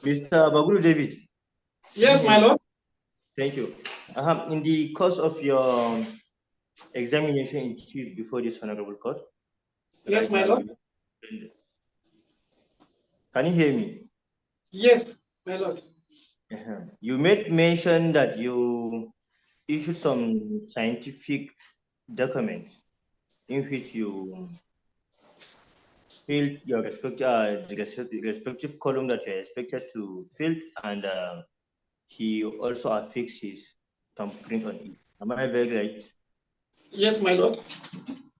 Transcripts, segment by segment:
Mr. Baguru David. Yes, my lord. Thank you. In the course of your examination in chief before this honorable court. Yes, my lord. Can you hear me? Yes, my lord. You made mention that you issued some scientific documents in which you filled your respective column that you are expected to fill, and he also affixed his thumbprint on it. Am I very right? Yes, my lord.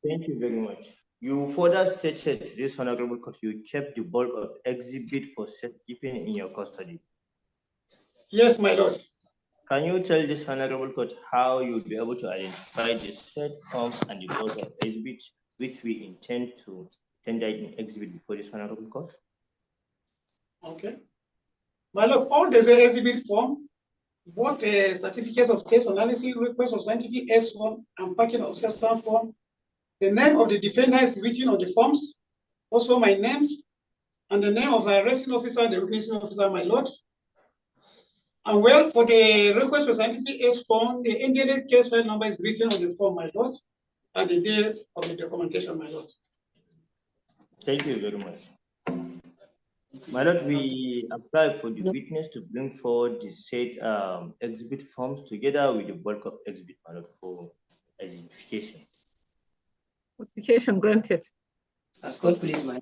Thank you very much. You further stated to this honorable court you kept the bulk of exhibit for safekeeping in your custody. Yes, my lord. Can you tell this honorable court how you'll be able to identify the said form and the bulk of exhibit which we intend to tender in exhibit before this honorable court? Okay. My lord, all the exhibit form, both certificates of case analysis, request of scientific S form, and packing of substance form. The name of the defendant is written on the forms, also my names, and the name of the arresting officer, the witnessing officer, my lord. And well, for the request for scientific S form, the NDLA case file number is written on the form, my lord, and the date of the documentation, my lord. Thank you very much. My lord, we apply for the witness to bring forward the said exhibit forms together with the bulk of exhibit, my lord, for identification. Application granted. As called, please, my.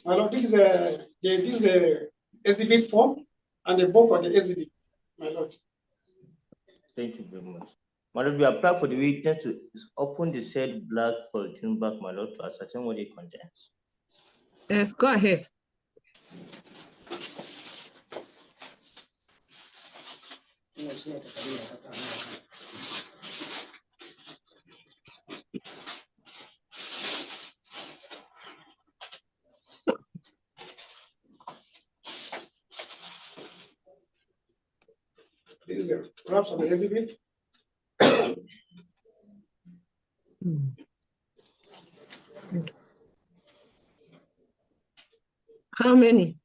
My lord, this is the exhibit form and the bulk of the exhibit, my lord. Thank you very much. My lord, we apply for the witness to open the said black polythene bag, my lord, to ascertain what it contains. Yes, go ahead. This is the wraps of the exhibit. How many?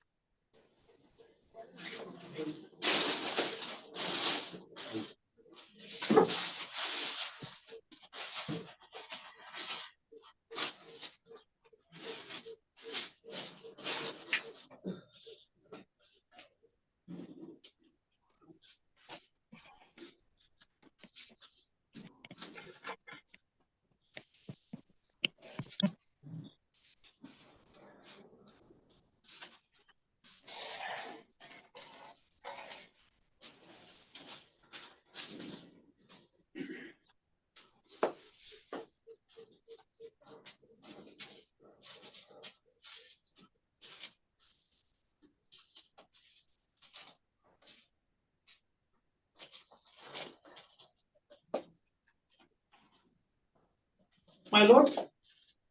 My lord,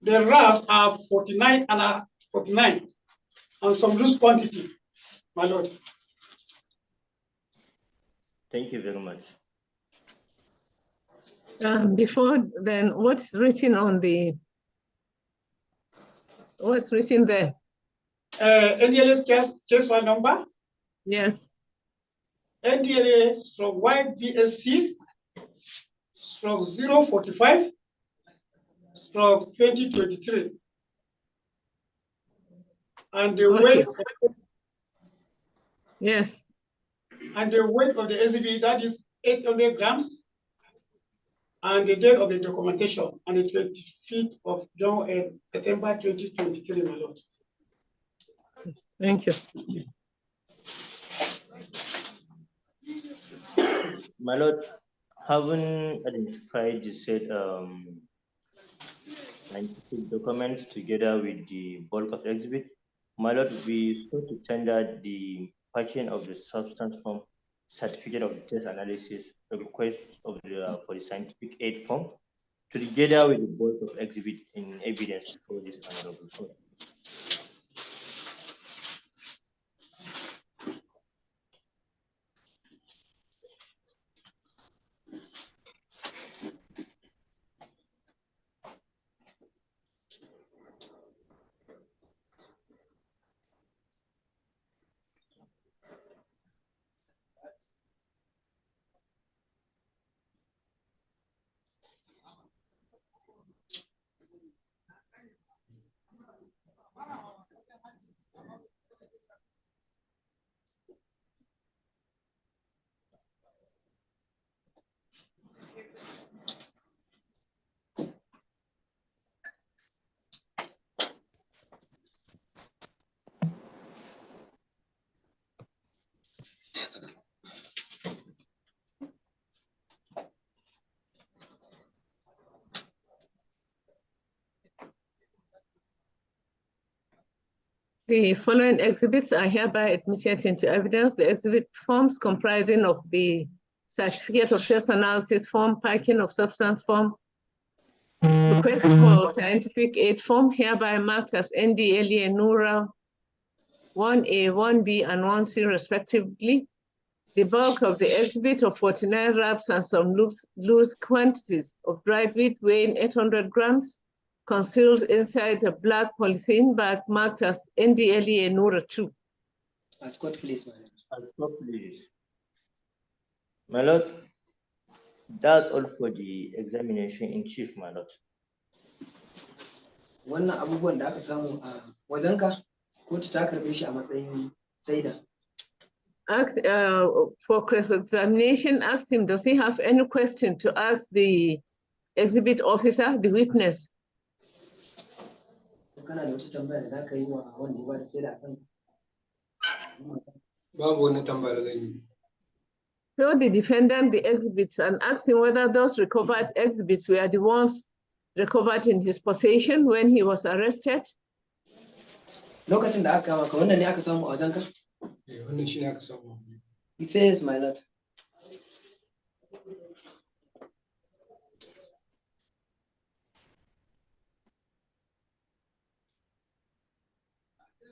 the wraps are 49 and some loose quantity, my lord. Thank you very much. Before then, what's written there? NDLA's case file number? Yes. NDLA stroke YBSC stroke 045 stroke 2023. And the weight of, yes. And the weight of the exhibit, that is 800 grams. And the date of the documentation on the 25th of September 2023, my lord. Thank you. My lord, having identified the said scientific documents together with the bulk of exhibit, my lord, we sought to tender the packing of the substance form, certificate of the test analysis, a request of the for the scientific aid form, together with the bulk of exhibit in evidence before this honorable court. The following exhibits are hereby admitted into evidence. The exhibit forms comprising of the certificate of test analysis form, packing of substance form, request for scientific aid form, hereby marked as NDLEA NURA 1A, 1B, and 1C respectively. The bulk of the exhibit of 49 wraps and some loose quantities of dried wheat weighing 800 grams concealed inside a black polythene bag marked as NDLEA NURA 2. Escort, please, my lord. Escort, please. My lord, that's all for the examination in chief, my lord. Wannan abubuwan da aka samu a wajenka, kotu ta karɓe shi a matsayin saida. For cross-examination, ask him, does he have any question to ask the exhibit officer, the witness? Kana da wata tambaya da za ka yi wa wanda ya bada saida a kan? Babu wani tambaya da zan yi. Show the defendant the exhibits and ask him whether those recovered exhibits were the ones recovered in his possession when he was arrested. Lokacin da aka kama ka, wannan ne aka samu a wajenka? Wannan shi ne aka samu. He says, my lord.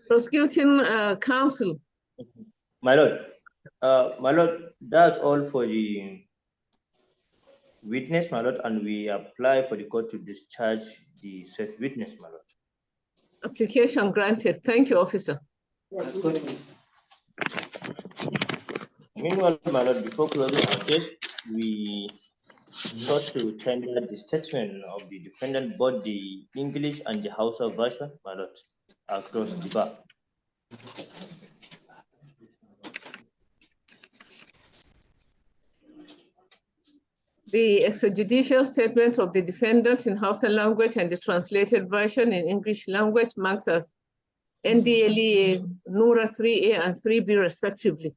Prosecuting counsel. My lord, that's all for the witness, my lord, and we apply for the court to discharge the said witness, my lord. Application granted. Thank you, officer. Escort, please. Meanwhile, my lord, before closing our case, we sought to tender the statement of the defendant, both the English and the Hausa version, my lord, across the bar. The extrajudicial statement of the defendant in Hausa language and the translated version in English language marks as NDLEA NURA 3A and 3B respectively.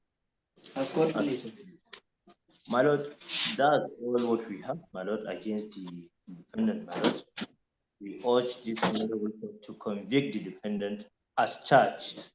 Escort, please. My lord, that's all what we have, my lord, against the defendant, my lord. We urge this honorable court to convict the defendant as charged.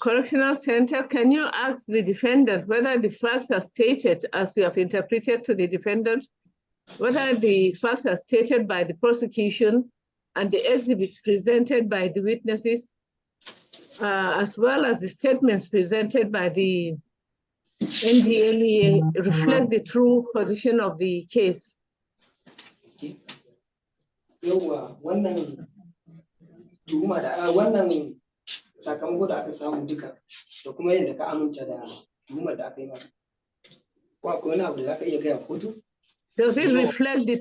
Correctional Center, can you ask the defendant whether the facts are stated as you have interpreted to the defendant, whether the facts are stated by the prosecution and the exhibits presented by the witnesses, as well as the statements presented by the NDLEA reflect the true position of the case? Yawwa, wannan tuhuma da wannan sakamako da aka samu duka da kuma yadda ka aminta da tuhumar da aka yi maka. Ko akwai wani abu da za ka iya gaya kotu? Does it reflect the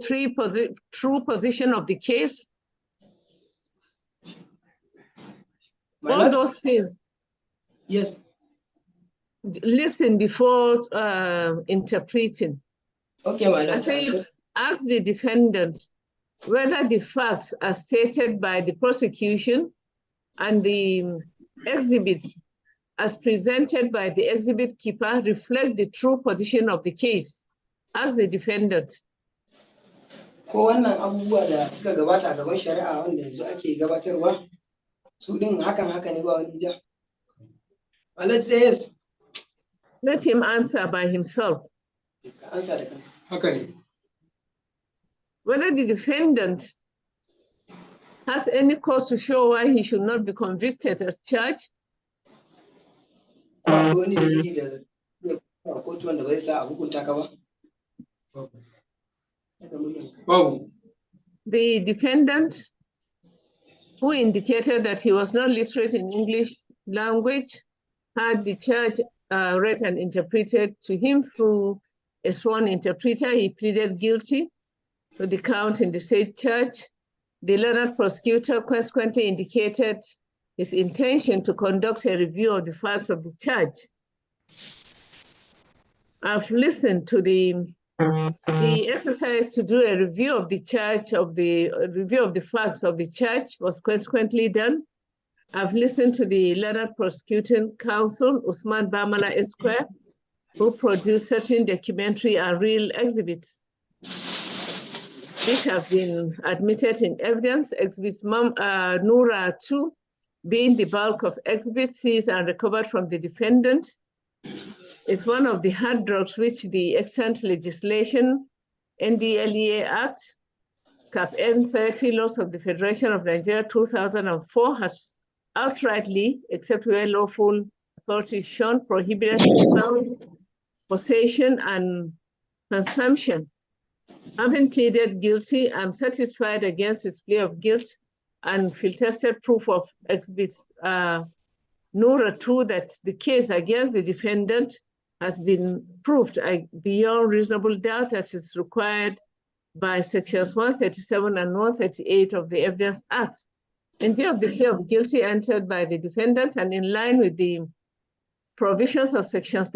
true position of the case? All those things. Yes. Listen before interpreting. Okay, my lord. I said, ask the defendant whether the facts are stated by the prosecution and the exhibits as presented by the exhibit keeper reflect the true position of the case. Ask the defendant. Ko wannan abubuwa da suka gabata a gaban shari'a wanda yanzu ake gabatarwa su din hakan haka ne ba wani ja. Let's say yes. Let him answer by himself. Answer da kan. Haka ne. Whether the defendant has any cause to show why he should not be convicted as charged. Ba wani dalili da kotu wanda bai sa a hukunta ka ba. Babu. The defendant, who indicated that he was not literate in English language, had the charge read and interpreted to him through a sworn interpreter. He pleaded guilty to the count in the said charge. The learned prosecutor consequently indicated his intention to conduct a review of the facts of the charge. I've listened to the The exercise to do a review of the charge of the review of the facts of the charge was consequently done. I've listened to the learned prosecuting counsel, Usman Bamala Esquire, who produced certain documentary and real exhibits, which have been admitted in evidence. Exhibits Nura 2 being the bulk of exhibits seized and recovered from the defendant, is one of the hard drugs which the extant legislation, NDLEA Act, Cap N30 laws of the Federation of Nigeria 2004 has outrightly, except where lawful authority is shown, prohibited the sale, possession, and consumption. Having pleaded guilty, I'm satisfied against his plea of guilt and field-tested proof of exhibits Nura 2 that the case against the defendant has been proved beyond reasonable doubt as is required by sections 137 and 138 of the Evidence Act. In view of the plea of guilty entered by the defendant and in line with the provisions of sections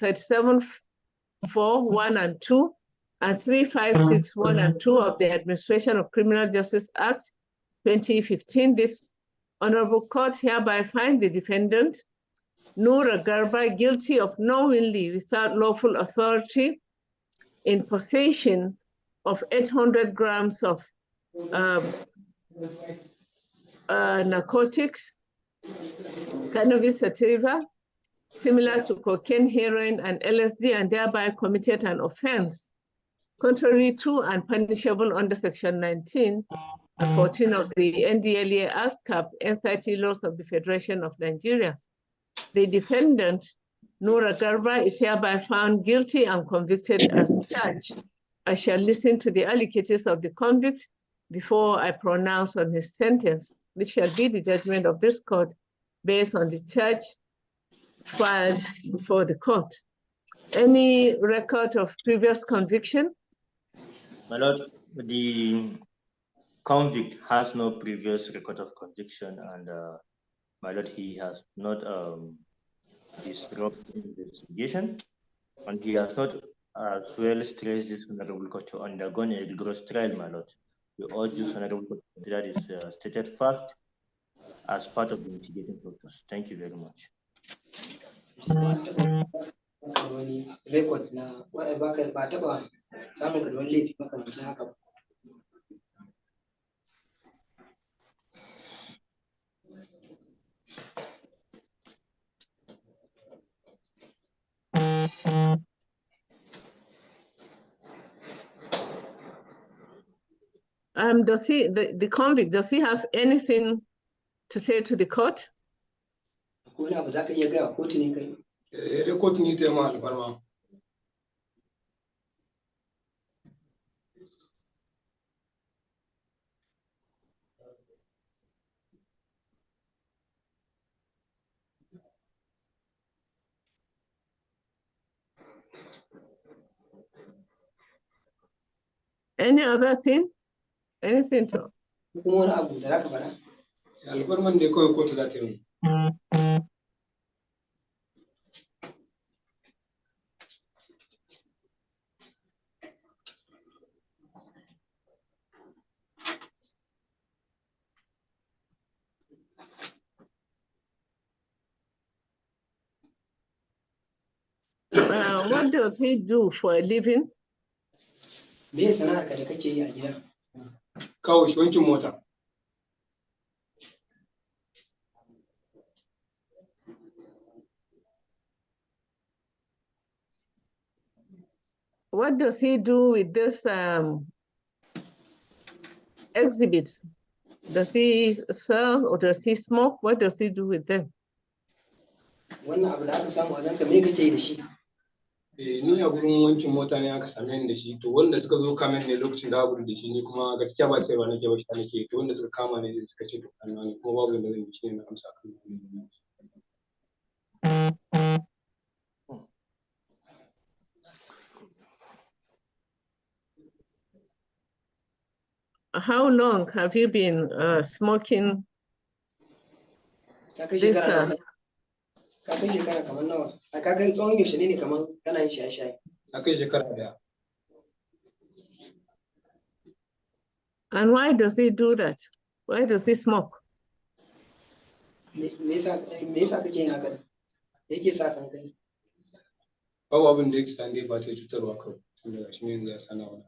37(4), 1 and 2, and 356, 1 and 2 of the Administration of Criminal Justice Act 2015, this Honorable Court hereby find the defendant, Nura Garba, guilty of knowingly, without lawful authority, in possession of 800 grams of narcotics, cannabis sativa, similar to cocaine, heroin, and LSD, and thereby committed an offense contrary to and punishable under Section 19 and 14 of the NDLEA Act, Cap N30 laws of the Federation of Nigeria. The defendant, Nura Garba, is hereby found guilty and convicted as charged. I shall listen to the allegatives of the convict before I pronounce on his sentence. This shall be the judgment of this court based on the charge filed before the court. Any record of previous conviction? My Lord, the convict has no previous record of conviction, and my Lord, he has not disrupted investigation, and he has not as well stressed this Honorable Court to undergo a rigorous trial, my Lord. We urge this Honorable Court to consider this stated fact as part of the mitigating factors. Thank you very much. Record na ba taɓa samun ka da wani laifi makamancin haka ba. Does he, the convict, does he have anything to say to the court? Ko wani abu za ka iya gaya kotu ne kai? Kotu ne ta yi ma alfarma. Any other thing? Anything to? Kuma wani abu da za ka faɗa? Alfarman da kawai kotu za ta yi. What does he do for a living? Me ya sana'ar ka da kake yi a gida? Kawai shi wankin mota. What does he do with this exhibits? Does he sell or does he smoke? What does he do with them? Wannan abu da aka samu a zanka me kake yi da shi? Ni a gurin wankin mota ne aka same ni da shi, to wanda suka zo kamen ne lokacin da gudu da shi, ni kuma gaskiya ba sai ba nake ba shi nake, to wanda suka kama ne suka ce to kanna ne kuma babu yanda zan yi shi ne na amsa kan. How long have you been smoking this? Ka kai shekara kamar nawa? Ka kai tsawon yaushe ne kamar kana yin shaye-shaye? Na kai shekara daya. And why does he do that? Why does he smoke? Me yasa kake yin haka? Me yake sa kan kai? Babu abin da yake san dai ba ta cutarwa kawai tun daga shi ne yanzu ya sana wani.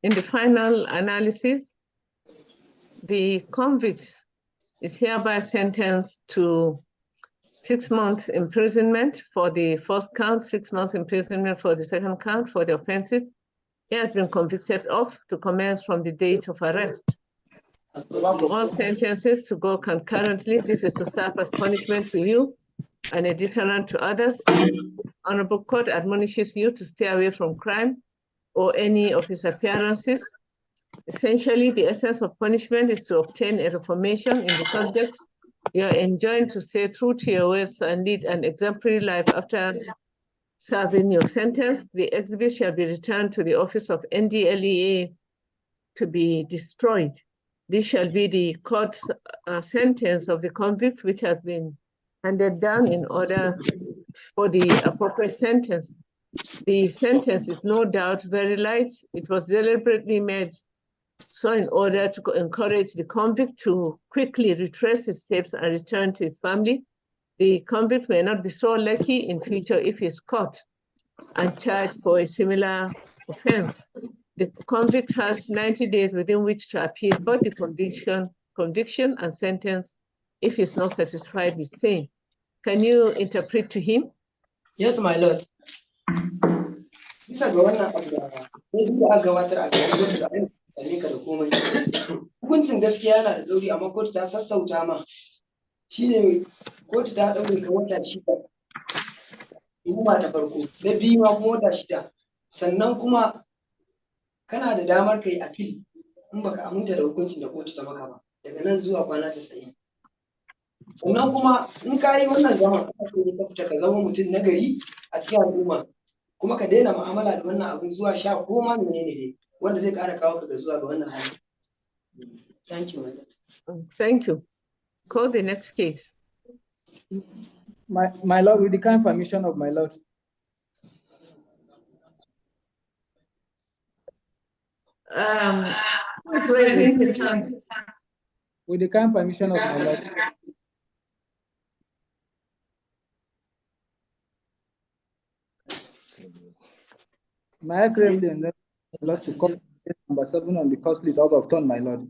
In the final analysis, the convict is hereby sentenced to 6 months imprisonment for the first count, 6 months imprisonment for the second count for the offenses he has been convicted of to commence from the date of arrest. All sentences to go concurrently. This is to serve as punishment to you and a deterrent to others. Honorable Court admonishes you to stay away from crime or any of its appearances. Essentially, the essence of punishment is to obtain a reformation in the subject. You are enjoined to stay true to your words and lead an exemplary life after serving your sentence. The exhibit shall be returned to the office of NDLEA to be destroyed. This shall be the court's sentence of the convict, which has been handed down in order for the appropriate sentence. The sentence is no doubt very light. It was deliberately made so in order to encourage the convict to quickly retrace his steps and return to his family. The convict may not be so lucky in future if he's caught and charged for a similar offense. The convict has 90 days within which to appeal both the conviction and sentence if he's not satisfied with same. Can you interpret to him? Yes, my lord. Bisa ga wannan abu da aka gabatar a gaban kotu da an same ka da komai. Hukuncin gaskiya yana da tsauri amma kotu ta sassauta ma. Shine kotu ta ɗaure ka wata 6. Tuhuma ta farko. Na biyu ma kuma wata 6. Sannan kuma kana da damar kai appeal in baka aminta da hukuncin da kotu ta maka ba. Daga nan zuwa kwana 90. Sannan kuma in ka yi wannan zaman aka so ka fita ka zama mutum na gari a cikin al'umma. Kuma ka daina mu'amala da wannan abin zuwa sha ko ma menene dai wanda zai ƙara kawo ka zuwa ga wannan hali. Thank you, my lord. Thank you. Call the next case. My lord, with the kind permission of my lord. Who is raising his hand? With the kind permission of my lord. May I gravely and then my lord to call case number 7 on the cost list out of turn, my lord.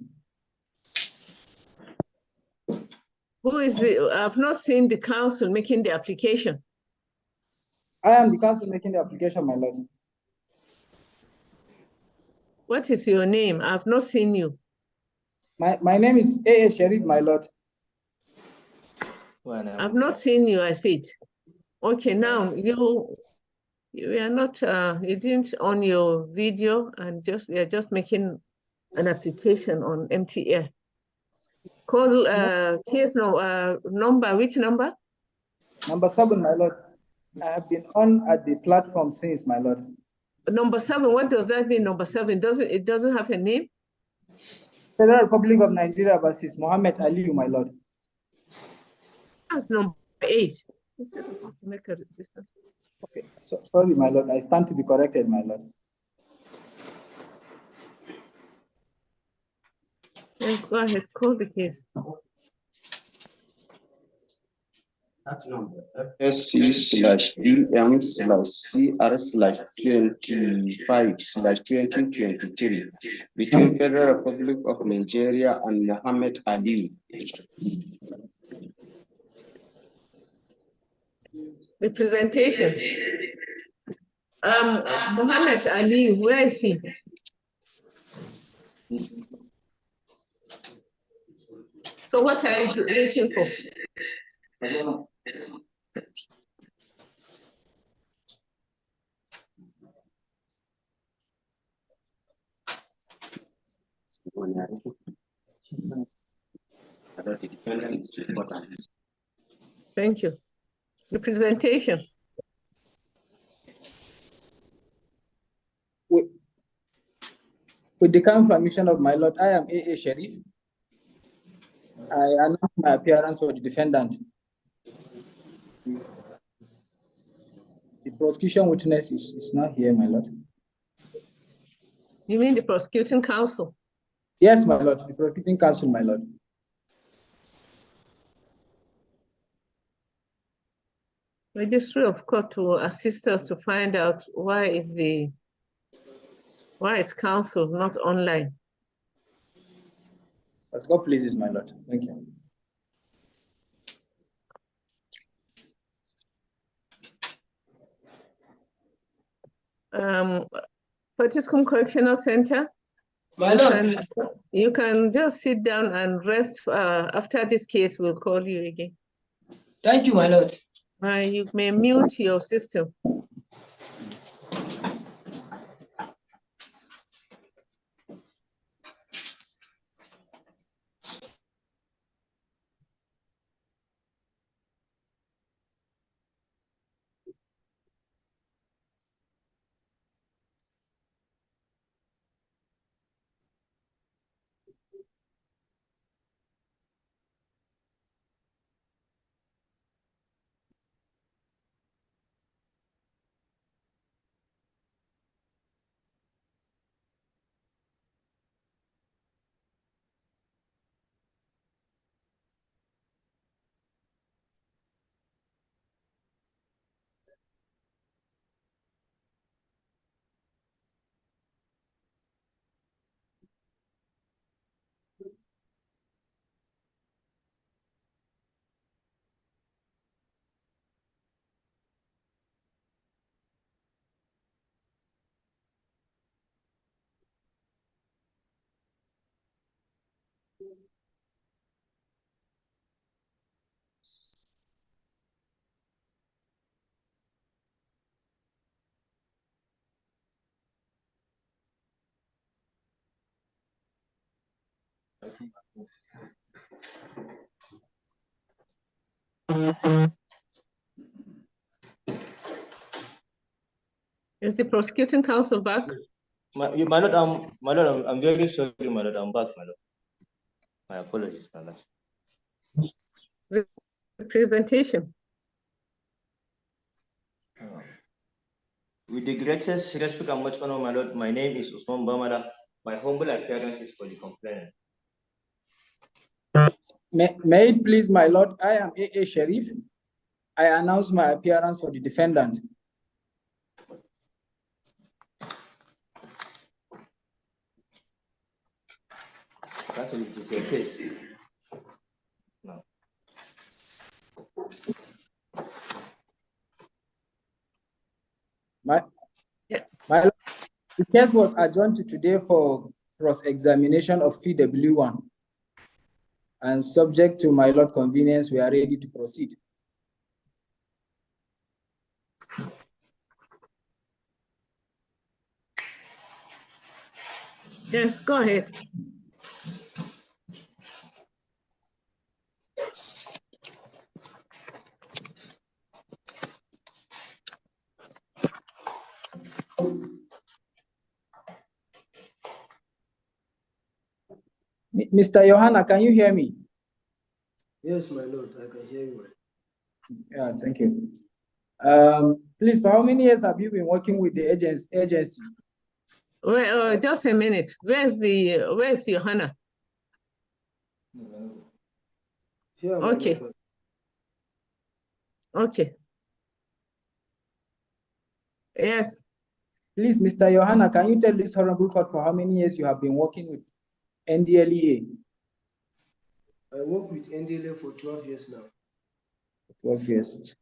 Who is the, I've not seen the council making the application. I am the counsel making the application, my lord. What is your name? I've not seen you. My name is A.A. Sharif, my lord. I've not seen you, I said. Okay, now you are not, you didn't on your video and you're just making an application on MTL. Call case number, which number? Number 7, my lord. I have been on at the platform since, my lord. Number 7, what does that mean, number 7? It doesn't have a name? Federal Republic of Nigeria versus Mohammed Aliyu, my lord. That's number 8. Make a Okay, sorry, my lord. I stand to be corrected, my lord. Let's go ahead, call the case. SC/DM/CR/25/2023 between Federal Republic of Nigeria and Mohammed Ali. Representation. Mohammed Ali, where is he? So what are you waiting for? Thank you. Representation. With the kind permission of my lord, I am A.A. Sharif. I announce my appearance for the defendant. The prosecution witness is not here, my lord. You mean the prosecuting counsel? Yes, my lord, the prosecuting counsel, my lord. Registry of Court to assist us to find out why is counsel not online? As God pleases, my lord. Thank you. Fatiskum Correctional Center. My lord. You can just sit down and rest. After this case, we'll call you again. Thank you, my lord. You may mute your system. Is the prosecuting counsel back? My lord, I'm very sorry, my lord. I'm back, my lord. My apologies, my lord. Representation. With the greatest respect and much honor, my lord, my name is Usman Bamala. My humble appearance is for the complainant. May it please, my lord, I am A.A. Sharif. I announce my appearance for the defendant. That's what it is your case. No. My lord, the case was adjourned to today for cross-examination of PW1. And subject to my lord convenience, we are ready to proceed. Yes, go ahead. Mr. Johanna, can you hear me? Yes, my lord, I can hear you. Yeah, thank you. Please, for how many years have you been working with the agency? Well, just a minute. Where's Johanna? Here, Okay. Okay. Yes. Please, Mr. Johanna, can you tell this honorable court for how many years you have been working with NDLEA? I work with NDLEA for 12 years now. 12 years.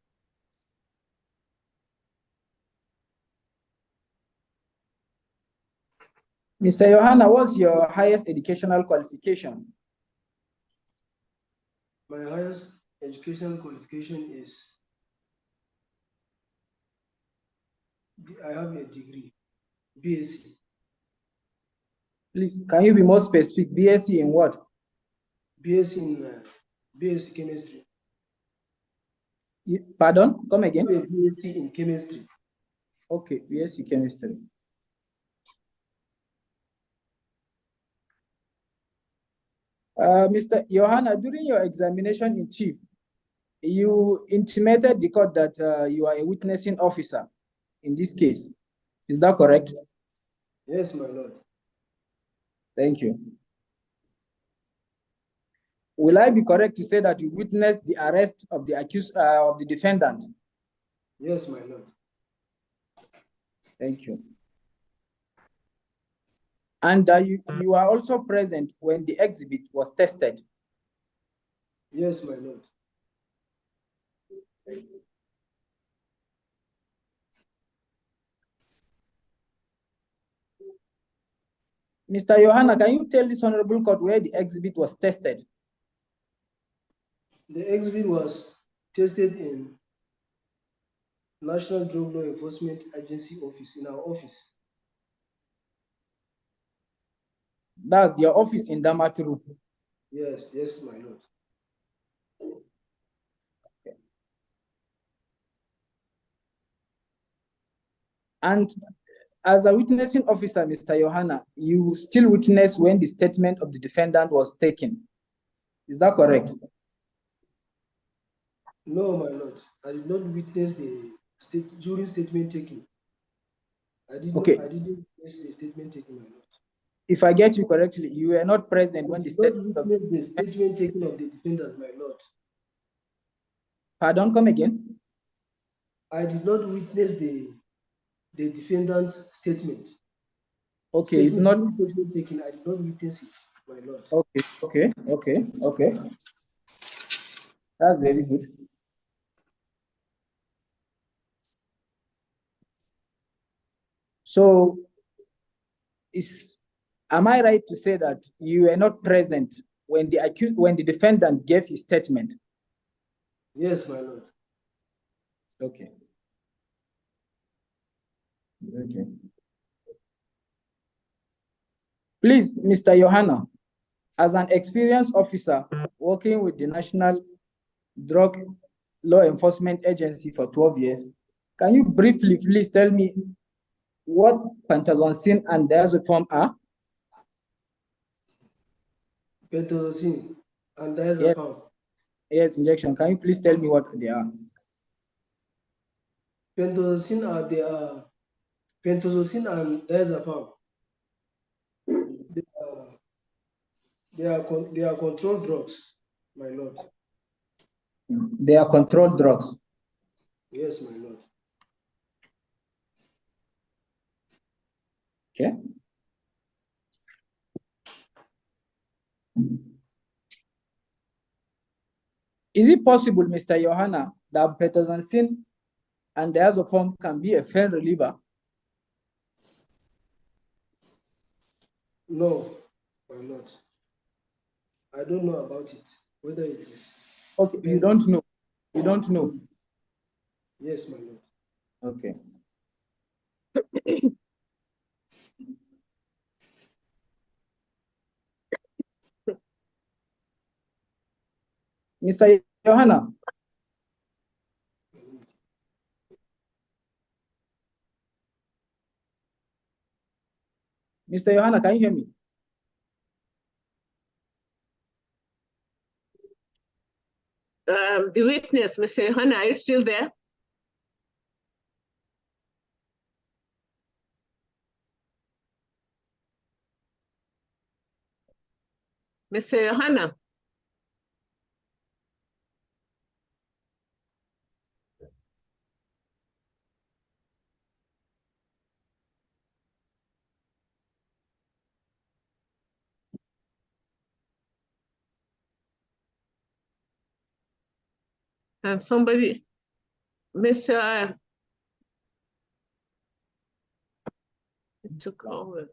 Mr. Johanna, what's your highest educational qualification? My highest educational qualification is, I have a degree, BSc. Please, can you be more specific? BSc in what? BSc in BSc chemistry. Pardon? Come I again? have a BSc in chemistry. Okay, BSc chemistry. Mr. Johanna, during your examination in chief, you intimated the court that you are a witnessing officer in this case. Is that correct? Yes, my lord. Thank you. Will I be correct to say that you witnessed the arrest of the accused of the defendant? Yes, my lord. Thank you. And you are also present when the exhibit was tested? Yes, my lord. Mr. Johanna, can you tell this honorable court where the exhibit was tested? The exhibit was tested in National Drug Law Enforcement Agency office, in our office. That's your office in Damaturu? Yes, yes, my lord. Okay. And as a witnessing officer, Mr. Johanna, you still witness when the statement of the defendant was taken. Is that correct? No, my lord. I did not witness the during statement taking. I didn't witness the statement taking, my lord. If I get you correctly, you were not present when I the did not statement witness the statement taking of the defendant, my lord. Pardon, come again? I did not witness the defendant's statement. Okay, During statement taking, I did not witness it, my lord. Okay. That's very good. So, am I right to say that you were not present when the defendant gave his statement? Yes, my lord. Okay. Please, Mr. Johanna, as an experienced officer working with the National Drug Law Enforcement Agency for 12 years, can you briefly please tell me what pentazocine and diazepam are? Pentazocine and diazepam. Yes, injection. Can you please tell me what they are? Pentazocine pentazocine and diazepam. They are controlled drugs, my lord. They are controlled drugs. Yes, my lord. Okay. Is it possible, Mr. Johanna, that pentazocine and diazepam can be a pain reliever? No, my lord. I don't know about it, whether it is. Okay, you don't know. You don't know. Yes, my lord. Okay. Mr. Johanna. Mr. Johanna, can you hear me? The witness, Mr. Yohana, are you still there? Mr. Yohana? And somebody, Mr. took over.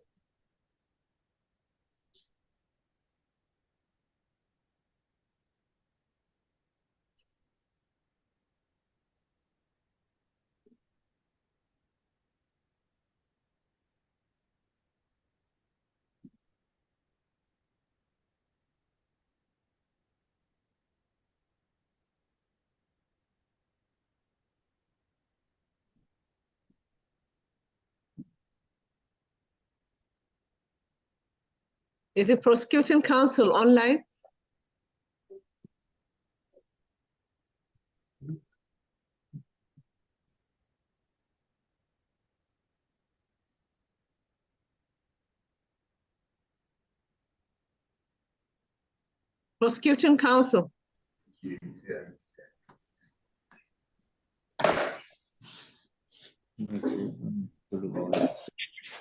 Is the prosecuting counsel online? Prosecuting counsel. The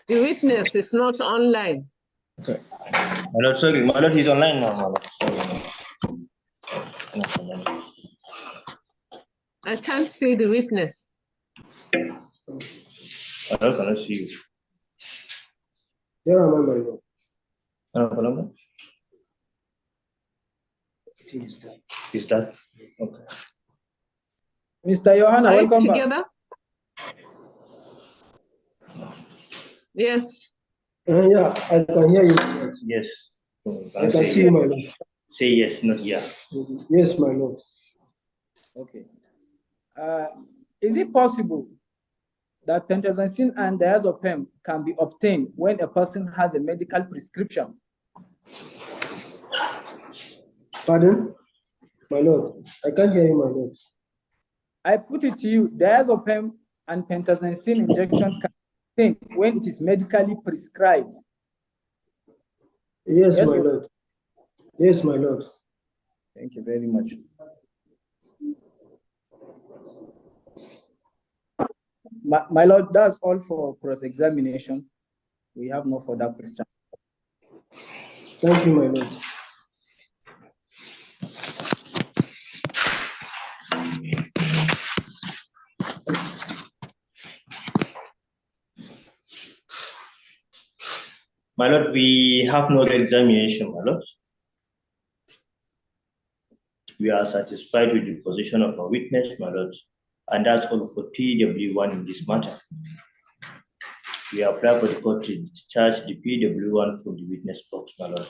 witness is not online. Okay. My lord, sorry, my lord, he's online now, my lord. I can't see the witness. My lord cannot see you. Here am I, my lord. Hello? Is that okay? Mr. Yohana, Are you welcome back. together? Yes. Yeah, I can hear you. Yes. I can see you, my lord. Say yes, not yeah. Yes, my lord. Okay. Is it possible that pentazocine and diazepam can be obtained when a person has a medical prescription? Pardon? My lord, I can't hear you, my lord. I put it to you, diazepam and pentazocine injection can be obtained when it is medically prescribed. Yes, my lord. Yes, my lord. Thank you very much. My lord, that's all for cross-examination. We have no further questions. Thank you, my lord. My lord, we have no examination, my lord. We are satisfied with the position of our witness, my lord, and that's all for PW1 in this matter. We apply for the court to discharge the PW1 from the witness box, my lord.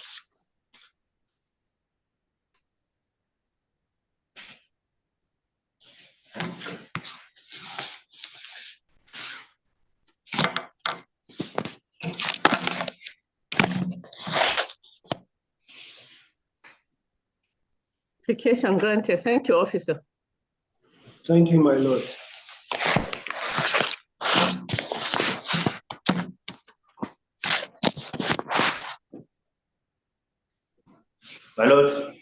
Application granted. Thank you, officer. Thank you, my lord. My lord,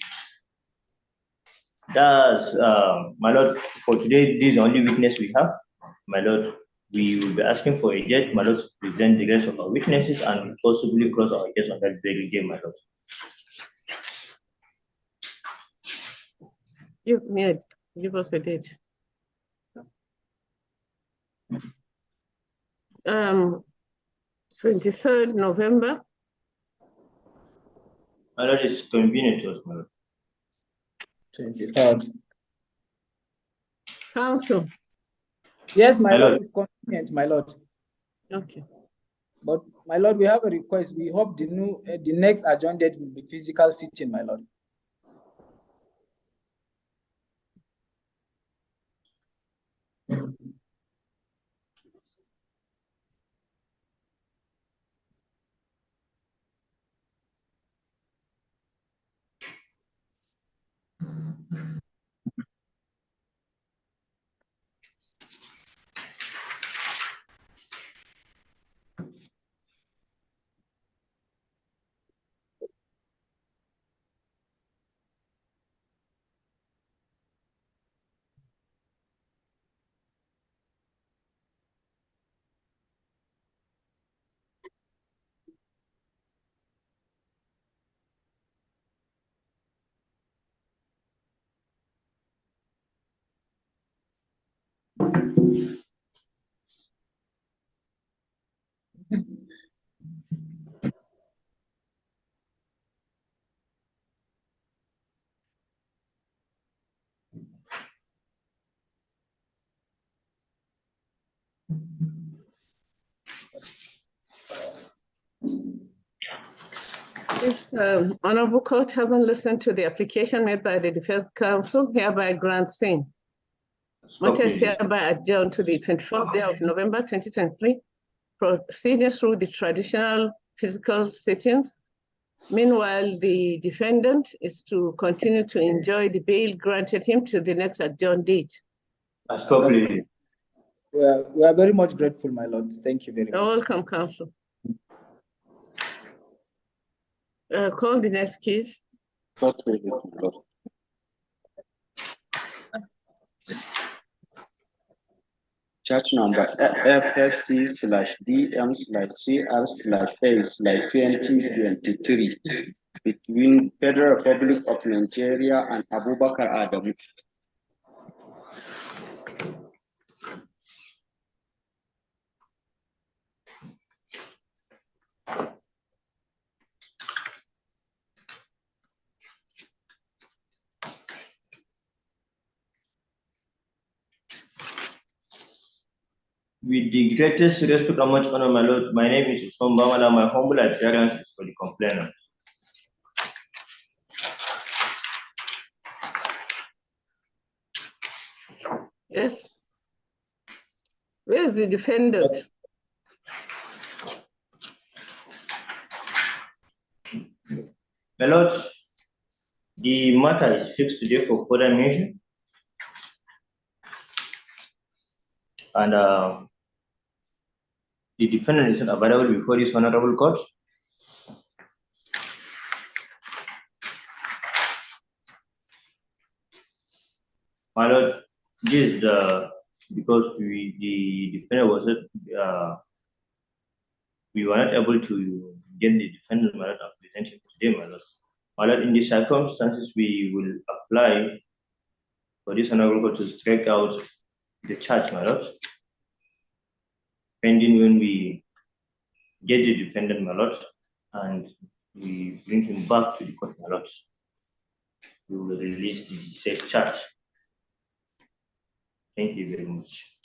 that's my lord. For today, this is the only witness we have. My lord, we will be asking for a judge, my lord, to present the rest of our witnesses and possibly close our case on that very day, my lord. Give us a date. 23rd November. My lord, is convenient to us, my lord. 23rd. Counsel. Yes, my lord, is convenient, my lord. Okay. But my lord, we have a request. We hope the next adjourned date will be physical sitting, my lord. This Honorable Court, having listened to the application made by the Defense Counsel, hereby grants same. Matter is hereby adjourned to the 24th day of November 2023, proceeding through the traditional physical settings. Meanwhile, the defendant is to continue to enjoy the bail granted him to the next adjourned date. We are very much grateful, my lord. Thank you very much. You're welcome, counsel. Call the next case. Charge number FSC/DM/CR/A/2023 between Federal Republic of Nigeria and Abubakar Adamu. With the greatest respect and much honor, my lord, my name is Usman Bamala. My humble appearance is for the complainant. Yes. Where is the defendant? My lord, the matter is fixed today for further mention. And the defendant is not available before this honorable court. My lord, this is because the defendant was we were not able to get the defendant, my lord, and present him today, my lord. My lord, in the circumstances, we will apply for this honorable court to strike out the charge, my lord, pending when we get the defendant, my lord, and we bring him back to the court, my lord. We will release the said charge. Thank you very much.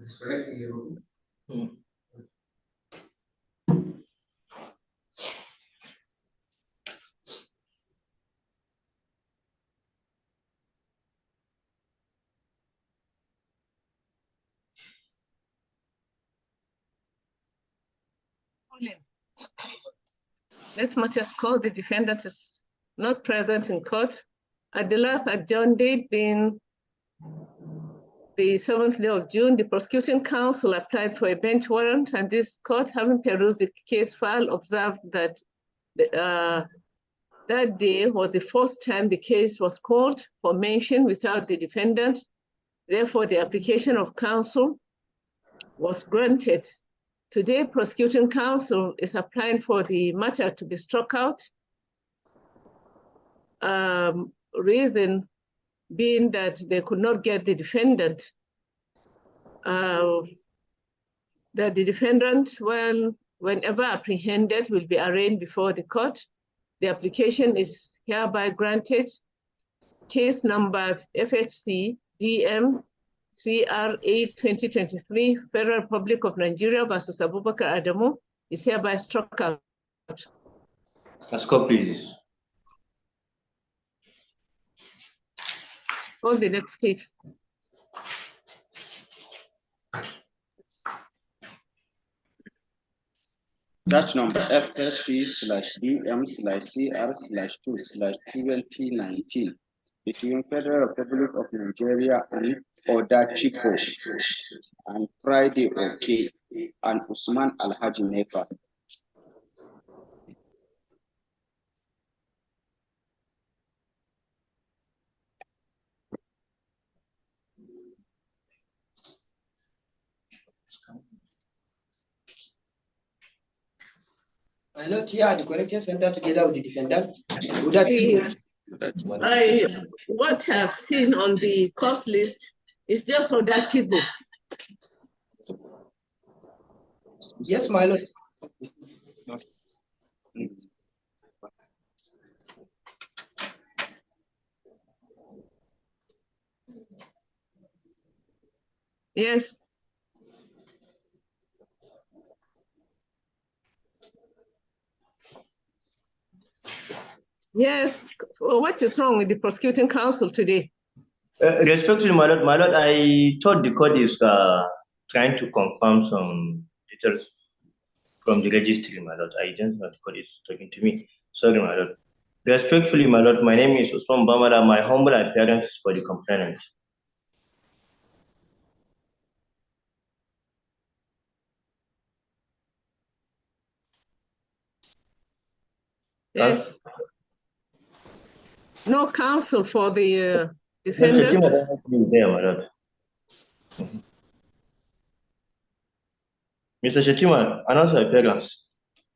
This matter is called the defendant is not present in court. At the last adjourned date being the 7th day of June, the prosecuting counsel applied for a bench warrant, and this court, having perused the case file, observed that that day was the fourth time the case was called for mention without the defendant. Therefore, the application of counsel was granted. Today, prosecuting counsel is applying for the matter to be struck out. Reason being that they could not get the defendant. That the defendant, whenever apprehended, will be arraigned before the court. The application is hereby granted. Case number FHC DM CR 8 2023, Federal Republic of Nigeria versus Abubakar Adamu is hereby struck out. Let's go, please. Call the next case. Batch number FSC/DM/CR/2/2019 between Federal Republic of Nigeria and Oda Chico and Friday OK and Usman Alhaji Nepa. I not here the correction center together with the defendant. What I've seen on the course list is just for that Chigo. Yes, my lord. Yes. Yes. What is wrong with the prosecuting counsel today? Respectfully, my lord, I thought the court is trying to confirm some details from the registry, my lord. I didn't know the court is talking to me. Sorry, my lord. Respectfully, my lord, my name is Usman Bamara. My humble appearance is for the complainant. Yes. No counsel for the defendant. Mr. Shetima, announce your appearance.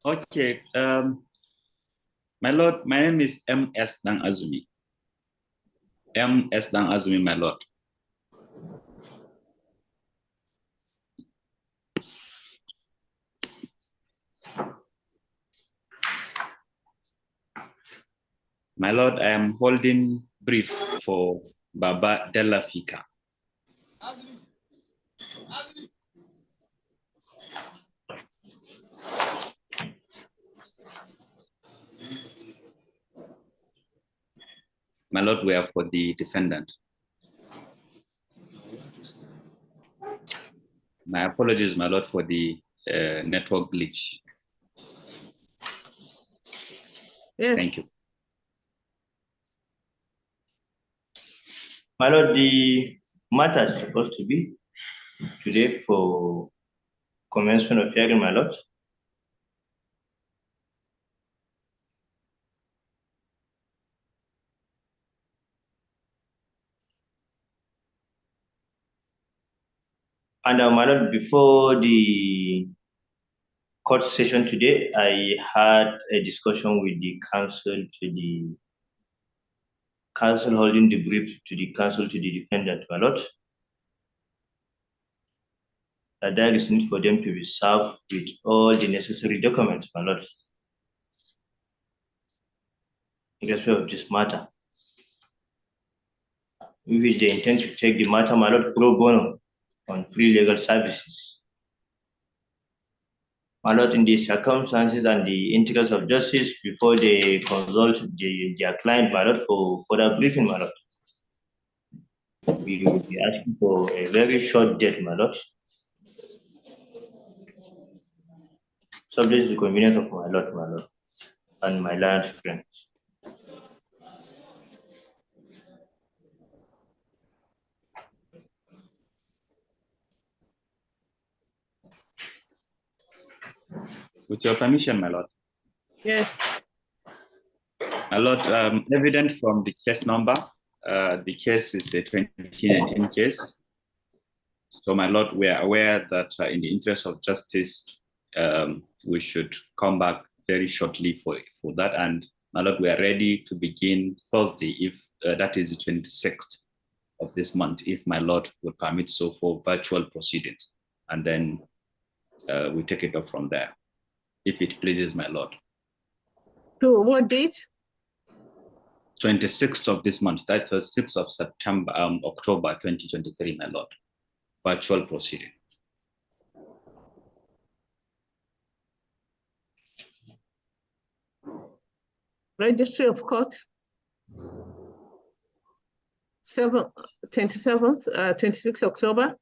Okay. My lord, my name is M.S. Dan Azumi. M.S. Dan Azumi, my lord. My lord, I am holding brief for Baba Della Fika. My lord, we are for the defendant. My apologies, my lord, for the network glitch. Yes. Thank you. My lord, the matter is supposed to be today for commencement of hearing, my lord. And my lord, before the court session today, I had a discussion with the counsel holding the brief to the counsel to the defendant, my lord. That there is need for them to be served with all the necessary documents, my lord, in respect of this matter, in which they intend to take the matter, my lord, pro bono, on free legal services. My lord, in the circumstances and the interest of justice, before they consult their client, my lord, for further briefing, my lord, we will be asking for a very short date, my lord, subject to the convenience of my lord, and my learned friends. With your permission, my lord. Yes. My lord, evident from the case number, the case is a 2019 case. So, my lord, we are aware that in the interest of justice, we should come back very shortly for that. And my lord, we are ready to begin Thursday, if that is the 26th of this month, if my lord would permit so, for virtual proceedings. And then we take it up from there, if it pleases my lord. To what date? 26th of this month, that's the 6th of September, October 2023, my lord. Virtual proceeding. Registry of Court. 27th, 26th October.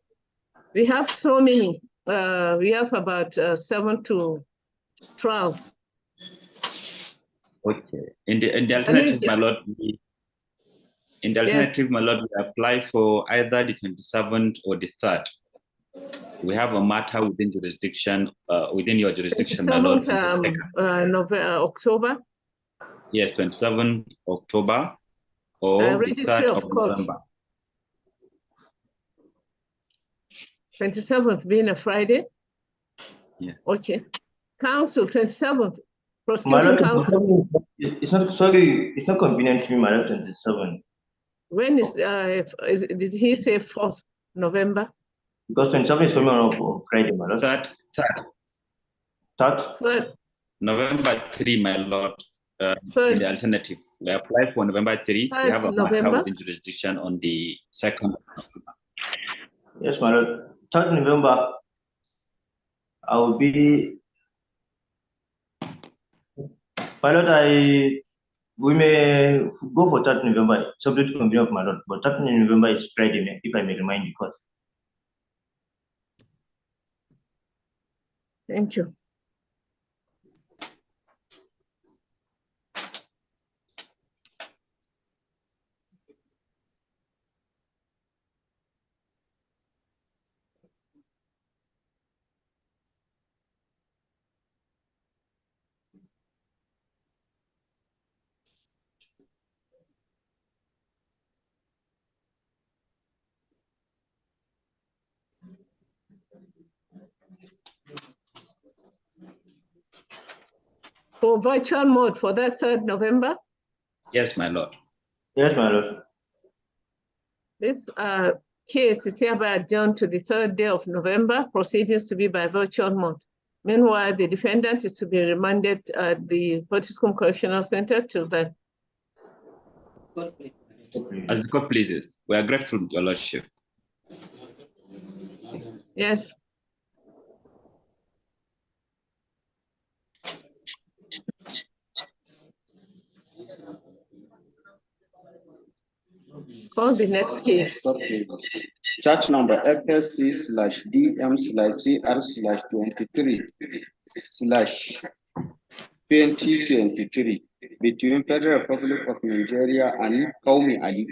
We have so many. We have about 7 to 12. Okay. In the alternative, my lord, my lord, we apply for either the 27th or the 3rd. We have a matter within jurisdiction, within your jurisdiction, my lord. October. Yes, 27th October or the 3rd of November. 27th being a Friday. Yeah. Okay. Council, 27th. Prosecuting counsel. It's not, sorry, it's not convenient to me, my lord, 27th. When did he say 4th November? Because 27th is coming on Friday, my lord. 3rd. November 3, my lord. In the alternative, we apply for November 3. We have a matter within jurisdiction on the 2nd of November. Yes, my lord. 3rd November, I will be. My lord, we may go for 3rd November, subject to convenience of my lord. But 3rd November is Friday, if I may remind the court. Thank you. For virtual mode for that 3rd November? Yes, my lord. Yes, my lord. This case is hereby adjourned to the 3rd day of November, proceedings to be by virtual mode. Meanwhile, the defendant is to be remanded at the Fortiscombe Correctional Center till then. As the court pleases, we are grateful, your lordship. Yes. Call the next case. Charge number FSC/DM/CR/23/2023 between Federal Republic of Nigeria and Kaumi Ali.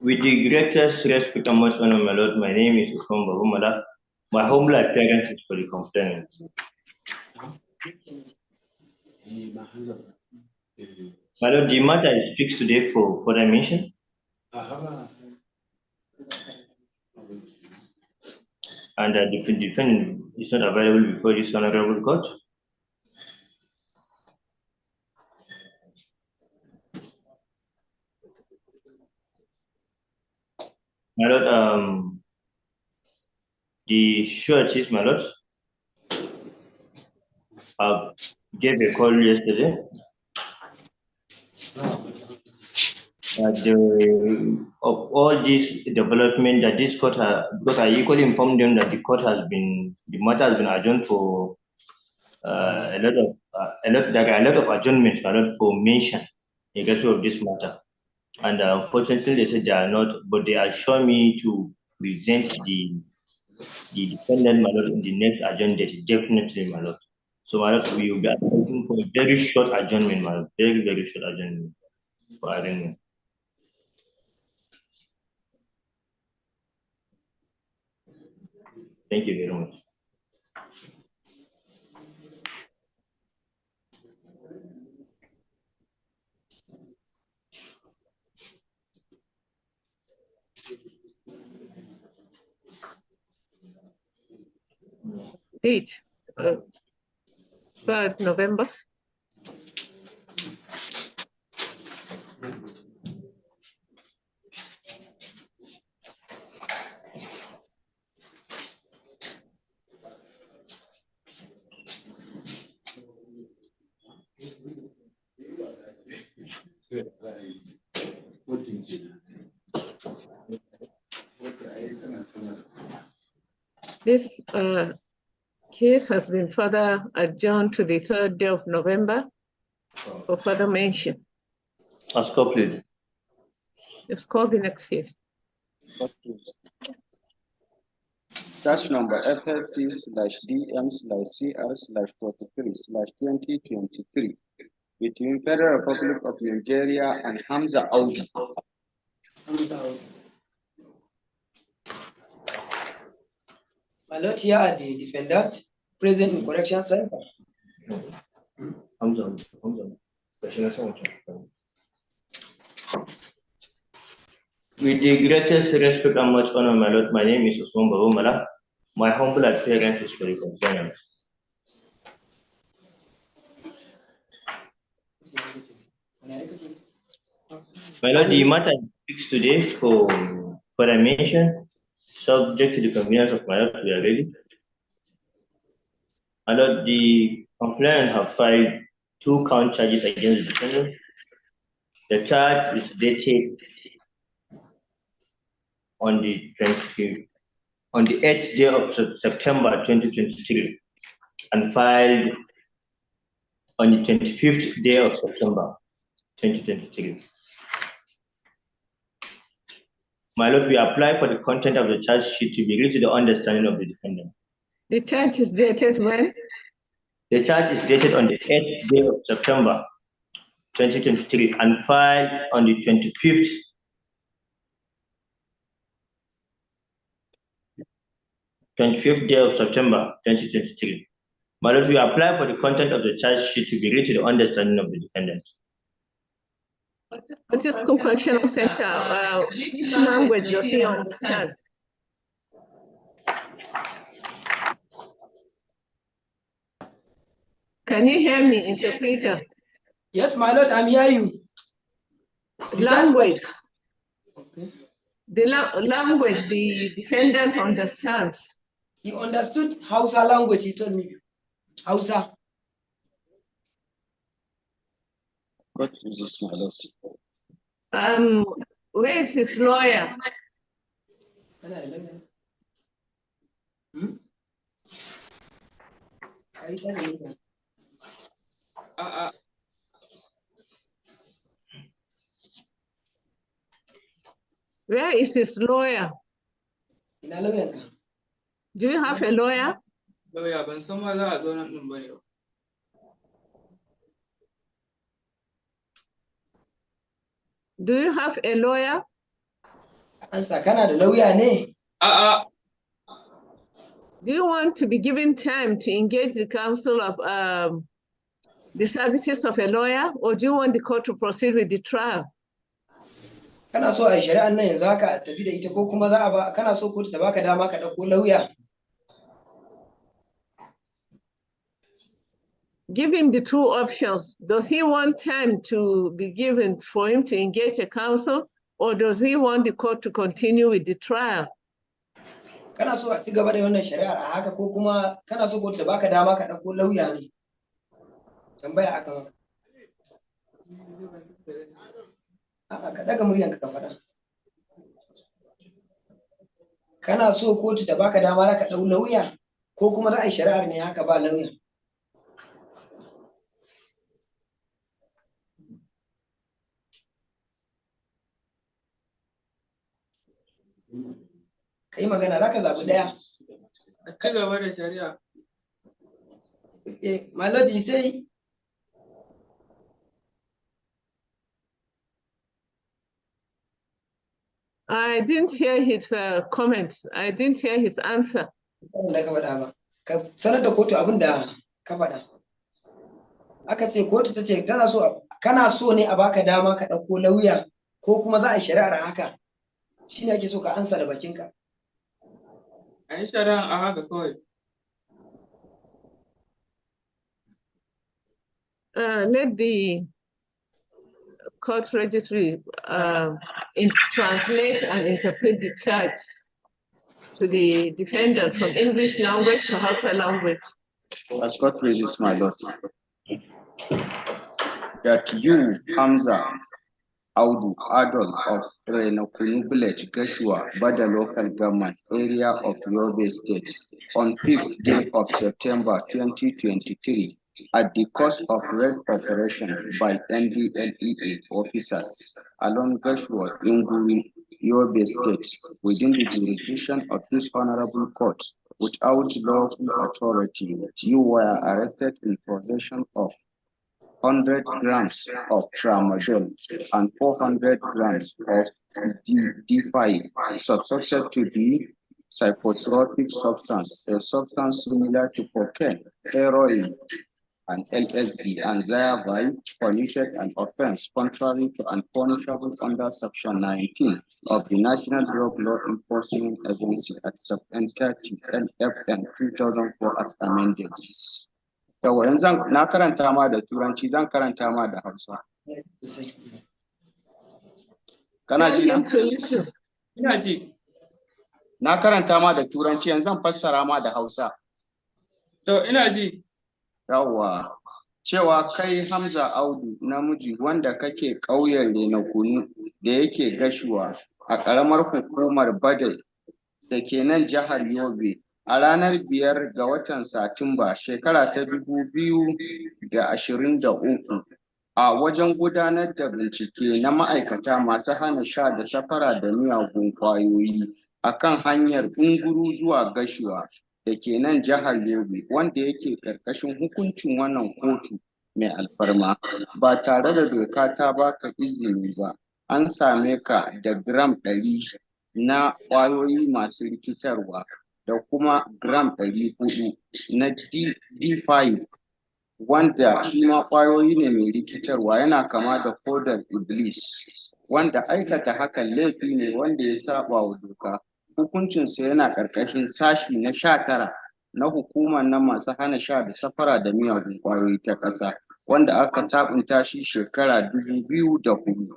With the greatest respect and much honor, my lord, my name is Usman Babumala. My humble appearance is for the complainant. My lord, the matter is fixed today for further mention. And the defendant is not available before this honorable court. My lord, The sureties, my lord, have gave a call yesterday. Of all this development that this court has, because I equally informed them that the matter has been adjourned for a lot of adjournments, my lord, for mention in respect of this matter. And unfortunately, they said they are not, but they assure me to present the defendant, my lord, in the next agenda, definitely, my lord. So, my lord, we will be asking for a very short adjournment, my lord, very, very short adjournment for arraignment. Thank you very much. Date, 3rd November. This case has been further adjourned to the 3rd day of November for further mention. Ask up, please. Let's call the next case. Charge number FLC/DM/CR/43/2023 between Federal Republic of Nigeria and Hamza Audi. My lord, here are the defendant present in correction center. Hamza. With the greatest respect and much honor, my lord, my name is Usman Barumala. My humble appearance is for the complainant. My lord, the matter fixed today for a mention, subject to the convenience of my lord, we are ready. My lord, the complainant have filed 2 count charges against the defendant. The charge is dated on the 8th day of September 2023 and filed on the 25th day of September 2023. My lord, we apply for the content of the charge sheet to be read to the understanding of the defendant. The charge is dated when? The charge is dated on the 8th day of September 2023 and filed on the 25th day of September 2023. My lord, we apply for the content of the charge sheet to be read to the understanding of the defendant. What is conclusion center? Which language does he understand? Can you hear me, interpreter? Yes, my lord, I'm hearing you. Language. Okay. The language the defendant understands. He understood Hausa language, he told me. Hausa. What is this, my lord? Where is his lawyer? Where is his lawyer? Do you have a lawyer? Do you have a lawyer? Do you want to be given time to engage the counsel of the services of a lawyer, or do you want the court to proceed with the trial? Kana so a shari'an nan yanzu haka tafi da ita ko kuma za a ba kana so kotu ta baka dama ka dauko lauya? Give him the 2 options. Does he want time to be given for him to engage a counsel, or does he want the court to continue with the trial? kana so a ci gaba da wannan shari'ar a haka ko kuma kana so kotu ta baka dama ka ɗauko lauya ne? Tambaya aka maka. A'a, ka ɗaga muryanka ka faɗa. Kana so kotu ta baka dama ka ɗau lauya ko kuma za a yi shari'ar ne haka ba lauya? Kai magana za ka zaɓi ɗaya. A ci gaba da shari'a. My lord, you say. I didn't hear his comment. I didn't hear his answer. Da ka faɗa ba. Ka sanar da kotu abin da ka faɗa. Aka ce kotu ta ce kana so ne a baka dama ka ɗauko lauya ko kuma za a yi shari'ar haka. Shi ne ake so ka ansa da bakinka. A yi shari'ar a haka kawai. Let the court registry translate and interpret the charge to the defendant from English language to Hausa language. As court registers, my lord, that you, Hamza Audu Adol of Renokunu village, Gashua, Bada local government area of Yobe State, on 5th day of September 2023, at the cost of raid operation by NDLEA officers along Gashua, Inguri, Yobe State, within the jurisdiction of this honorable court, without lawful authority, you were arrested in possession of 100 grams of tramadol and 400 grams of D5, subject to the psychotropic substance, a substance similar to cocaine, heroin, and LSD, and thereby committed an offense contrary to and punishable under Section 19 of the National Drug Law Enforcement Agency at Section 30 NFN 2004 as amended. Yawa yanzu na karanta ma da Turanci, zan karanta ma da Hausa. Kana ji na? Ina ji. Na karanta ma da Turanci, yanzu zan fassara ma da Hausa. To ina ji. Yawa, cewa kai Hamza Audu namiji wanda kake ƙauyen Renakunu da yake Gashuwa a ƙaramar hukumar Bade da ke nan jihar Yobe a ranar 5 ga watan Satumba shekara ta 2023 a wajen gudanar da bincike na ma'aikata masu hana sha da safara da miyagun ƙwayoyi a kan hanyar Unguru zuwa Gashuwa da ke nan jihar Yobe, wanda yake ƙarƙashin hukuncin wannan kotu mai alfarma ba tare da doka ta baka izini ba, an same ka da gram 100 na ƙwayoyi masu rikitarwa da kuma gram 400 na D5, wanda shi ma ƙwayoyi ne mai rikitarwa, yana kama da hodar iblis, wanda aikata hakan laifi ne wanda ya saba wa doka. Hukuncinsa yana ƙarƙashin sashi na 19 na hukumar na masu hana sha da safara da miyagun ƙwayoyi ta ƙasa, wanda aka sabunta shi shekara 2004.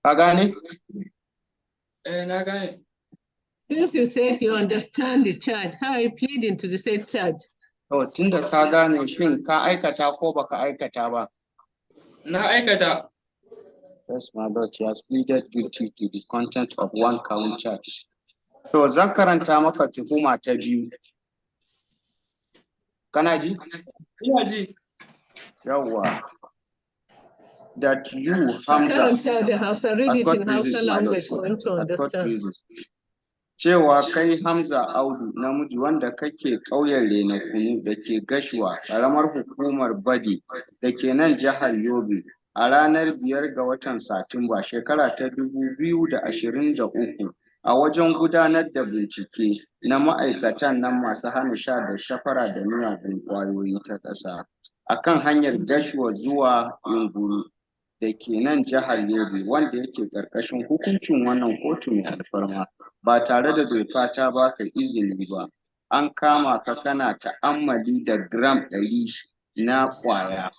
Ka gane? Na gane. Since you said you understand the charge, how are you pleading to the said charge? To, tunda ka gane, shin ka aikata ko baka aikata ba? Na aikata. Yes, my lord, he has pleaded guilty to the content of one count charge. To, zan karanta maka tuhuma ta biyu. Kana ji? Ina ji. Yawwa. That you, Hamza, the Hausa, read it in Hausa language for him to understand. Cewa kai Hamza Audu namiji wanda kake ƙauyen Renakunu da ke Gashuwa, ƙaramar hukumar Bade da ke nan jihar Yobe a ranar 5 ga watan Satumba shekara ta 2023 a wajen gudanar da bincike na ma'aikatan nan masu hana sha da safara da miyagun ƙwayoyi ta ƙasa a kan hanyar Gashuwa zuwa Inguru da ke nan jihar Yobe, wanda yake ƙarƙashin hukuncin wannan kotu mai alfarma ba tare da doka ta baka izini ba, an kama ka kana ta'ammali da gram 100 na ƙwaya,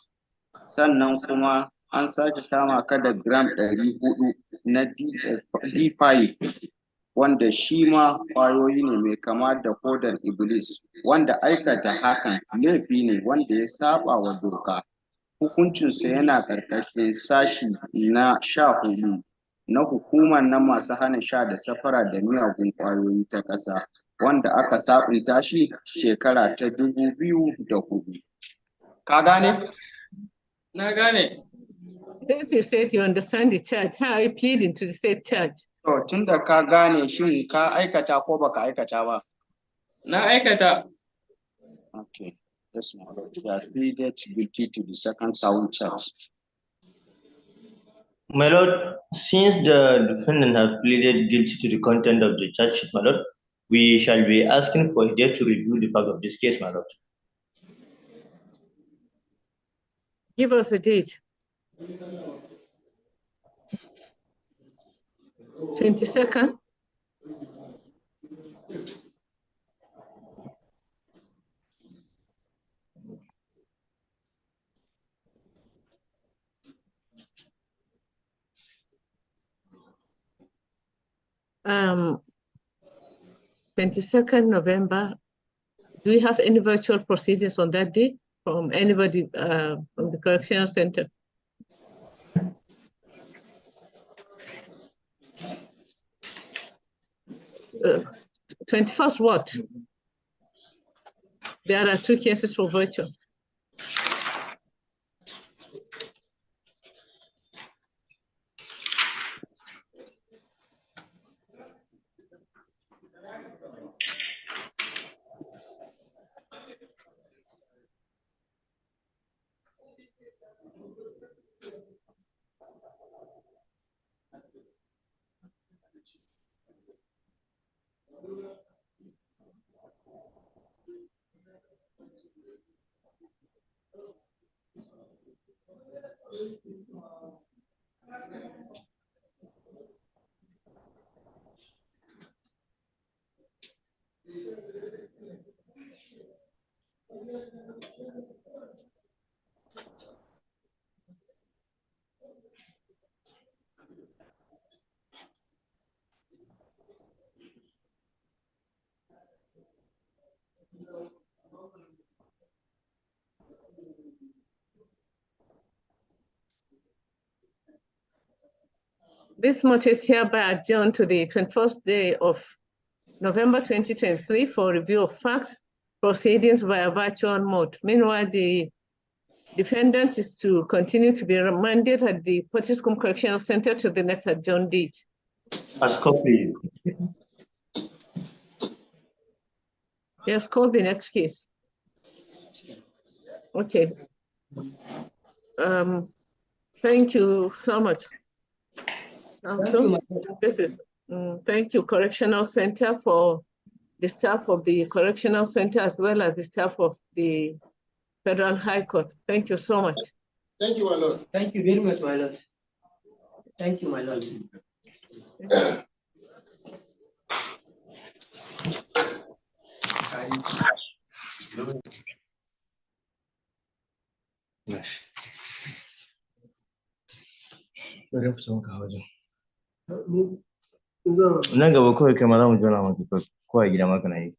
sannan kuma an sake kama ka da gram 400 na D5, wanda shi ma ƙwayoyi ne mai kama da hodar Iblis, wanda aikata hakan laifi ne wanda ya saba wa doka. Hukuncinsa yana ƙarƙashin sashi na 14 na hukumar na masu hana sha da safara da miyagun ƙwayoyi ta ƙasa, wanda aka sabunta shi shekara ta 2004. Ka gane? Na gane. Since you said you understand the charge, how are you pleading to the state charge? To, tun da ka gane, shin ka aikata ko baka aikata ba? Na aikata. Okay. Yes, my lord. He has pleaded guilty to the second count charge. My lord, since the defendant has pleaded guilty to the content of the charge sheet, my lord, we shall be asking for a date to review the fact of this case, my lord. Give us a date. 22nd? Um, 22nd November. Do we have any virtual proceedings on that day from anybody from the correctional center? 21st what? There are 2 cases for virtual. This matter is hereby adjourned to the 21st day of November 2023 for review of facts, proceedings via virtual mode. Meanwhile, the defendant is to continue to be remanded at the Potiskum Correctional Center to the next adjourned date. As copy. Yes, call the next case. Okay. Thank you so much. Thank you, Correctional Center, for the staff of the Correctional Center as well as the staff of the Federal High Court. Thank you so much. Thank you, my lord. Thank you very much, my lord. Thank you, my lord. Nan gaba kawai kai ma za mu jona maka ko a gida ma kana yi.